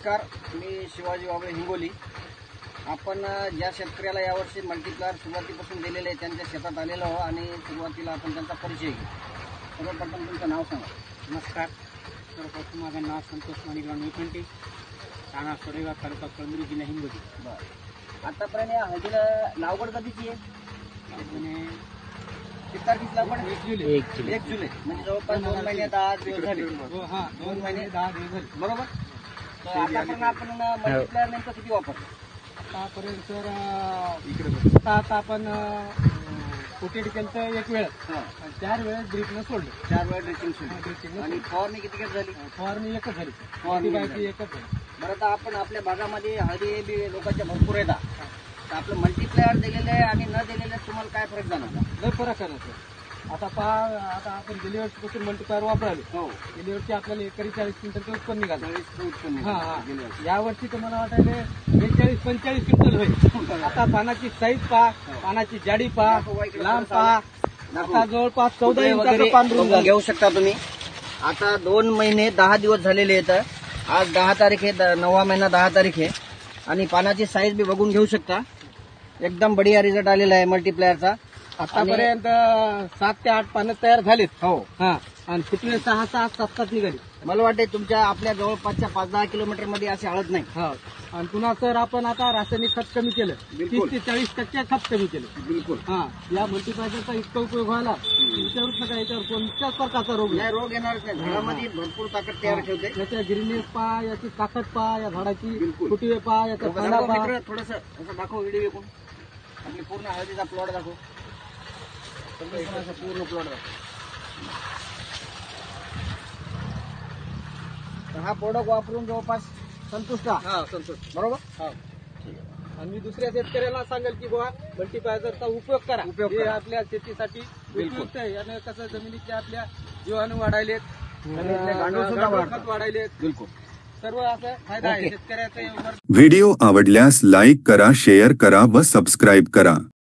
नमस्कार, मी शिवाजी वाबळे हिंगोली। आपण ज्या शेतकऱ्याला यावर्षी मल्टीप्लायर सुरुवातीपासून दिलेले आहे त्यांच्या शेतात आलेलो आहोत आणि सुरुवातीला आपण त्यांचा परिचय घेऊ। सर्वप्रथम तुमचं नाव सांगा। नमस्कार, सर्वप्रथम माझं नाव संतोष माणिकराव निळकंठे, राहणार सोडेगाव, तालुका कळमनुरी, जिल्हा हिंगोली। बरं, आतापर्यंत या हळदीला लागवड कधीची आहे? किती तारखेची लागवड? 1 जुलै 1 जुलै म्हणजे जवळपास 2 महिने 10 दिवस झाले। हां, 2 महिने 10 दिवस झाले, बरोबर। तर आतापर्यंत आपण मल्टीप्लायर नेमकं किती वापरतो? आतापर्यंत तर आता आपण कोटेड केलं एक वेळ, 4 वेळेस ड्रिपनं सोडलं, 4 वेळा ड्रिचिंग सोडली आणि फवारणी किती झाली? फवारणी एकच झाली, फवारणी बाकी एकच झाली। बरं, आता आपण आपल्या भागामध्ये हळदी बी लोकांच्या भरपूर येतात, तर आपलं मल्टीप्लायर दिलेलं आहे आणि न दिलेलं आहे, तुम्हाला काय फरक जाणवला? लय फरक आहे सर। आता आता आपण गेल्या वर्षीपासून मल्टीप्लायर वापराले, हो, गेल्या वर्षी आपल्याला एकरी 40 क्विंटलचं उत्पन्न निघालं। उत्पन्न गेल्या वर्षी. या वर्षी तर मला वाटायला 42-45 क्विंटल होईल। आता पानाची साईज पहा, पानाची जाडी पहा, लांब पहा, आता जवळपास 14 इंचाचं पान वगैरे घेऊ शकता तुम्ही। आता 2 महिने 10 दिवस झालेले आहेत। आज 10 तारीख आहे, 9वा महिना 10 तारीख आहे आणि पानाची साईज बी बघून घेऊ शकता। एकदम बढिया रिझल्ट आलेला आहे मल्टीप्लायरचा। आतापर्यंत 7 ते 8 पानं तयार झालीत। हो, हा, आणि फुटले 6-7 निघाली। मला वाटते तुमच्या आपल्या जवळपासच्या 5-10 किलोमीटर मध्ये असे हळद नाही। हा, आणि पुन्हा सर आपण आता रासायनिक खत कमी केलं, 30 ते 40% खत कमी केलं। बिलकुल। हा, या मल्टीप्लायरचा इतका उपयोग व्हायला विचारूच नका, याच्यावर कोणत्याच प्रकारचा रोग नाही। नाही, रोग येणारच नाही। झाडामध्ये भरपूर ताकद तयार ठेवते। याच्या ग्रीननेस पहा, याची ताकद पहा, या झाडाची बिलकुल। फुटवे पहा, याचा पाला पहा। थोडस असं दाखव व्हिडिओ ऐकून, आपली पूर्ण हळदीचा प्लॉट दाखव, पूर्ण प्लॉट दाखव। तर हा प्रोडक्ट वापरून जवळपास संतुष्ट आहात? हा, संतोष। बरोबर। हा, आणि मी दुसऱ्या शेतकऱ्याला सांगेल की बुवा मल्टीप्लायरचा उपयोग करा, उपयोग हे करा। आपल्या शेतीसाठी बिलकुल। उपयुक्त आहे। याने कसं जमिनीचे आपल्या जीवाणू वाढायलेत, आणि आपले गांडूळ सुद्धा वाढतात। वाढायलेत, बिलकुल। सर्व असं फायदा आहे ओके। शेतकऱ्याचा। व्हिडिओ आवडल्यास लाईक करा, शेअर करा व सबस्क्राईब करा।